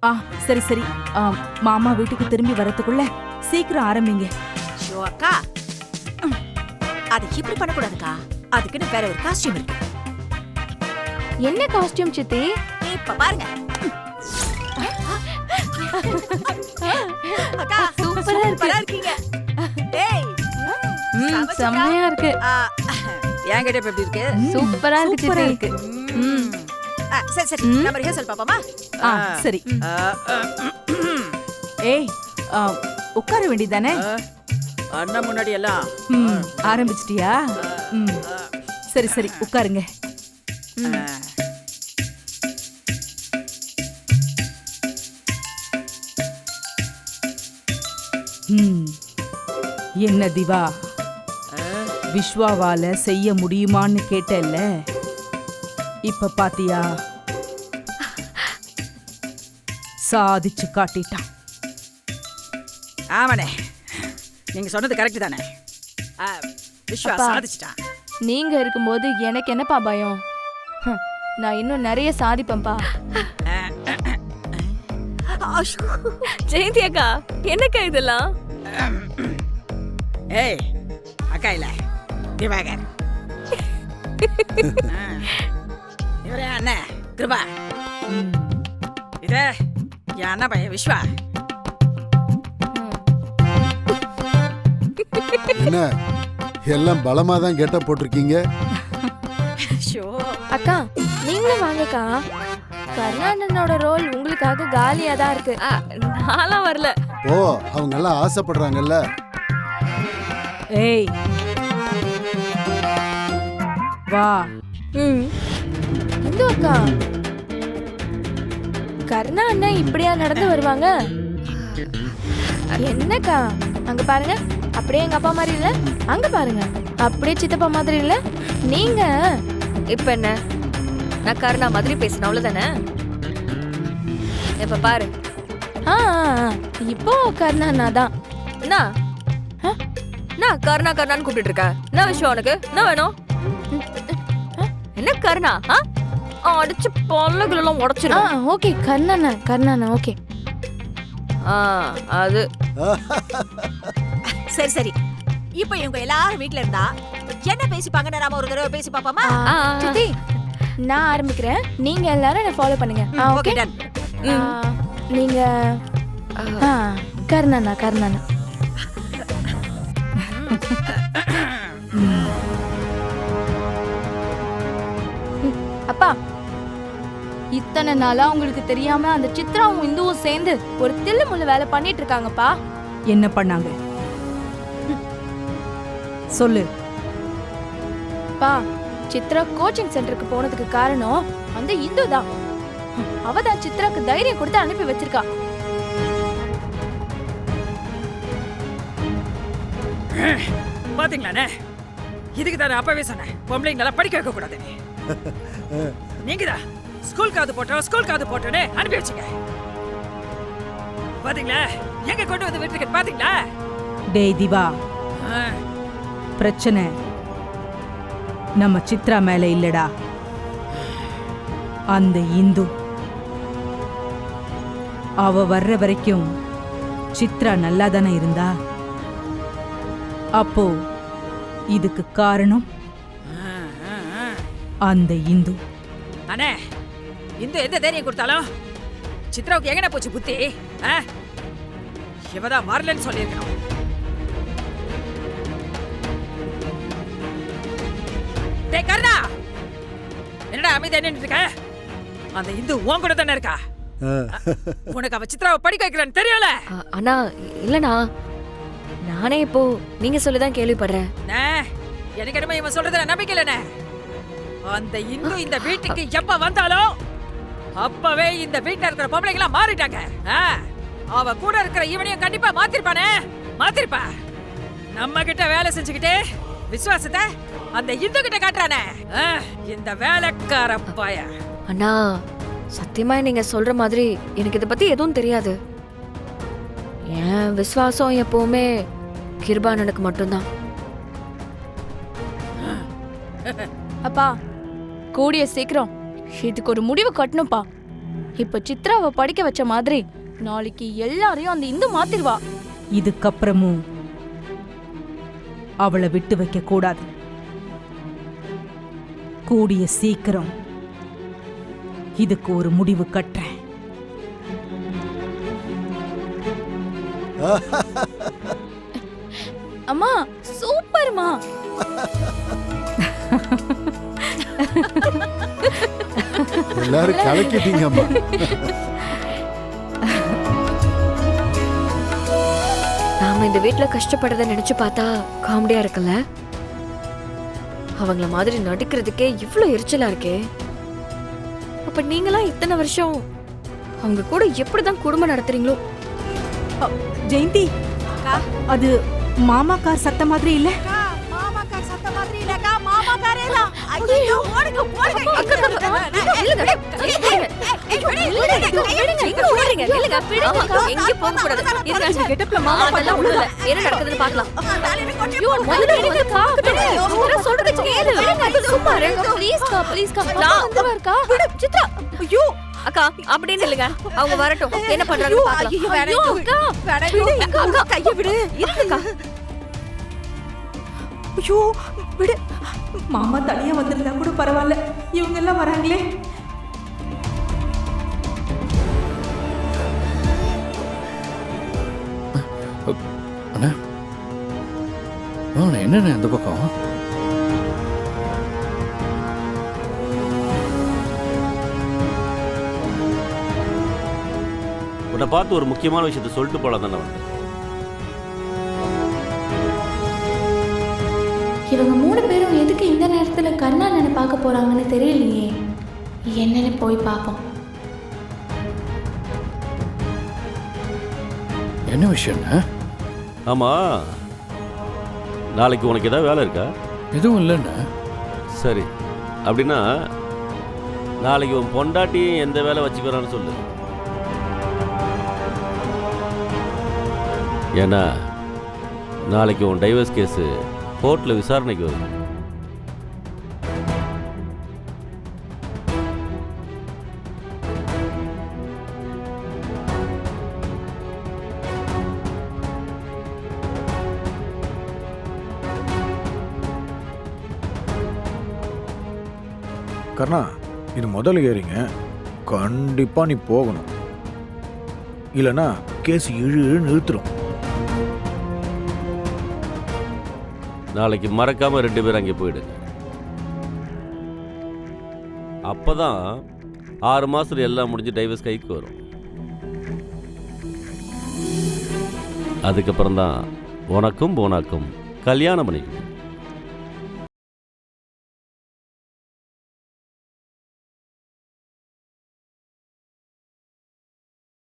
ஆ சரி சரி. மாமா வீட்டுக்கு திரும்பி வரதுக்குள்ள சீக்கிரம் ஆரம்பிங்க. ஷோ அக்கா, அது இப்படி பண்ணக்கூடாதுக்கா. அதுக்குன்னு வேற ஒரு காஸ்டியூம் இருக்கு. என்ன காஸ்டியூம் சித்தி? இப்ப பாருங்க அக்கா, சூப்பரா இருக்கீங்க. டேய், செம்மையா இருக்கு. என்கிட்ட இப்ப எப்படி இருக்கு? சூப்பரா இருக்கு சூப்பரா சித்தி. இருக்கு. சரி சரி, நம்ம ரிஹர்சல் பாப்போமா? சரி. ஏய், உட்கார வேண்டியதானே? அண்ணன் முன்னாடி எல்லாம் ஆரம்பிச்சிட்டியா? சரி சரி, உட்காருங்க. என்ன திவா, விஸ்வாவால செய்ய முடியுமான்னு கேட்டல்ல, இப்ப பாத்தியா? சாதிச்சு காட்டிட்டான். ஆமாண்ணே, நீங்க சொன்னது கரெக்ட் தானே. விஸ்வா சாதிச்சிட்டான். நீங்க இருக்கும்போது எனக்கு என்னப்பா பயம்? நான் இன்னும் நிறைய சாதிப்பேன்ப்பா. ஜெயந்தி அக்கா, என்னக்கா இதெல்லாம்? ஏய் அக்கா இல்ல, திவாகர். இவரே அண்ணன் கிருபா. இது என் அண்ணா பையன் விஸ்வா. என்ன எல்லாம் பலமா தான் கெட்ட போட்டிருக்கீங்க. அக்கா நீங்களும் வாங்கக்கா. கர்ணாடனோட ரோல் உங்களுக்காக காலியா தான் இருக்கு. நான்லாம் வரல. ஓ, அவங்க எல்லாம் ஆசைப்படுறாங்கல்ல. ஏய் வா. இந்து அக்கா, கர்ணா அண்ணன் இப்படியா நடந்து வருவாங்க? என்னக்கா அங்க பாருங்க, அப்படியே எங்க அப்பா மாதிரி இல்ல. அங்க பாருங்க, அப்படியே சித்தப்பா மாதிரி இல்ல. நீங்க இப்ப என்ன, நான் கருணா மாதிரி பேசின அவ்வளவுதானே? இப்ப பாரு. இப்போ கர்ணா அண்ணா தான். நான் கருணா கருணான்னு கூப்பிட்டு இருக்க. என்ன விஷயம் உனக்கு? என்ன வேணும்? என்ன கருணா? அடிச்சு பல்லகளெல்லாம் உடைச்சிரும். ஓகே கர்ணா கர்ணா ஓகே. அது சரி சரி, இப்ப இவங்க எல்லாரும் வீட்ல இருந்தா என்ன பேசிப்பாங்கன்னு நாம ஒரு தடவை பேசி பாப்போமா? சித்தி, நான் ஆரம்பிக்கிறேன், நீங்க எல்லாரும் என்ன ஃபாலோ பண்ணுங்க. Okay done. நீங்க கர்ணா கர்ணா. அப்பா, இத்தனை நாளா உங்களுக்கு தெரியாம அந்த சித்ராவும் இந்துவும் சேர்ந்து ஒரு தில்லு முள்ளு வேலை பண்ணிட்டு இருக்காங்கப்பா. என்ன பண்ணாங்க சொல்லு. பா, சித்ரா கோச்சிங் சென்டருக்கு போனதுக்கு காரணம் அந்த இந்து தான். அவதான் சித்ராக்கு தைரியம் கொடுத்து அனுப்பி வச்சிருக்கா. பாத்தீங்களாண்ணே, இதுக்கு தானே அப்பவே சொன்னேன் பொம்பளைங்கள படிக்க வைக்க கூடாது. நீங்கதான் ஸ்கூல் காது போட்டோன்னு அனுப்பி வச்சுங்க. பாத்தீங்களா எங்க கொண்டு வந்து விட்டுருக்கு? பாத்தீங்களா? டேய் திவா, பிரச்சனை நம்ம சித்ரா மேல இல்லடா, அந்த இந்து. அவ வர்ற வரைக்கும் சித்ரா நல்லா தானே இருந்தா. அப்போ இதுக்கு காரணம் அந்த இந்து. அண்ணே, இந்து எந்த தைரியம் கொடுத்தாலும் சித்ராவுக்கு எங்கன போச்சு புத்தி? இவதான் வரலன்னு சொல்லியிருக்கணும். டேய் கர்ணா, என்னடா அமைதியா நின்னுட்டு இருக்க? அந்த இந்து உன் கூட தானே இருக்கா? உனக்கு அவ சித்ராவை படிக்க வைக்கிறான்னு தெரியல. அண்ணா இல்லண்ணா, நானே இப்போ நீங்க சொல்லிதான் கேள்விப்படுறேன். எனக்கு என்னமோ இவன் சொல்றதுல நம்பிக்கை இல்லைண்ணே. அந்த இந்து இந்த வீட்டுக்கு எப்ப வந்தாலும் அப்பவே இந்த வீட்டுல இருக்கிற பொம்பளைங்களா மாறிட்டாங்க. அவ கூட இருக்கிற இவனையும் கண்டிப்பா மாத்திருப்பானே, மாத்திருப்பா. நம்ம கிட்ட வேலை செஞ்சுக்கிட்டே விசுவாசத்தை அந்த இந்து கிட்ட காட்டுறானே இந்த வேலைக்கார பய. அண்ணா சத்தியமா நீங்க சொல்ற மாதிரி எனக்கு இத பத்தி எதுவும் தெரியாது. என் விசுவாசம் எப்பவுமே கிருபானனுக்கு மட்டும்தான். அப்பா, கூடிய சீக்கிரம் இதுக்கு ஒரு முடிவு கட்டணும்ப்பா. இப்ப சித்ராவை படிக்க வச்ச மாதிரி நாளைக்கு எல்லாரையும் அந்த இந்து மாத்திருவா. இதுக்கப்புறமும் அவளை விட்டு வைக்க கூடாது. கூடிய சீக்கிரம் இதுக்கு ஒரு முடிவு கட்டுறேன். அம்மா சூப்பர்மா. எல்லாரும் கலக்கிட்டீங்க அம்மா. நாம இந்த வீட்ல கஷ்டப்படுறத நினைச்சு பார்த்தா காமெடியா இருக்குல்ல. அவங்கள மாதிரி நடிக்கிறதுக்கே இவ்ளோ எரிச்சலா இருக்கே. அப்ப நீங்களாம் இத்தனை வருஷம் அவங்க கூட எப்படிதான் குடும்பம் நடத்துறீங்களோ? ஜெயந்தி, அது மாமா கார் சத்த மாதிரி இல்ல? அக்கா அப்படின்னு இல்லைங்க, அவங்க வரட்டும், என்ன பண்றாங்க கைய விடு. ஐயோ விடு. மாமா தனியா வந்திருந்தா கூட பரவாயில்ல, இவங்க எல்லாம் வராங்களே. அண்ணா என்னண்ணே அந்த பக்கம்? உன்னை பார்த்து ஒரு முக்கியமான விஷயத்த சொல்லிட்டு போலாம் தானே வந்தேன். இவங்க 3 பேரும் எதுக்கு இந்த நேரத்துல கண்ணாண்ணனை பார்க்க போறாங்கன்னு தெரியலையே. என்னன்னு போய் பார்ப்போம். என்ன விஷயம்ண்ணா? ஆமா, நாளைக்கு உனக்கு ஏதாவது வேலை இருக்கா? எதுவும் இல்லைண்ணா. சரி, அப்படின்னா நாளைக்கு உன் பொண்டாட்டியும் எந்த வேலை வச்சுக்கிறான்னு சொல்லு. ஏன்னா நாளைக்கு உன் டைவர்ஸ் கேஸு கோர்ட்டில் விசாரணைக்கு வரும். கர்ணா, இது முதல் ஏறிங்க, கண்டிப்பா நீ போகணும். இல்லைன்னா கேஸ் இழு நிறுத்துரும். நாளைக்கு மறக்காம 2 பேரும் அங்கே போயிடுங்க. அப்பதான் 6 மாசத்துல எல்லாம் முடிஞ்சு டைவர்ஸ் கைக்கு வரும். அதுக்கப்புறம் தான் உனக்கும் போனாக்கும் கல்யாணம் பண்ணிக்கணும்.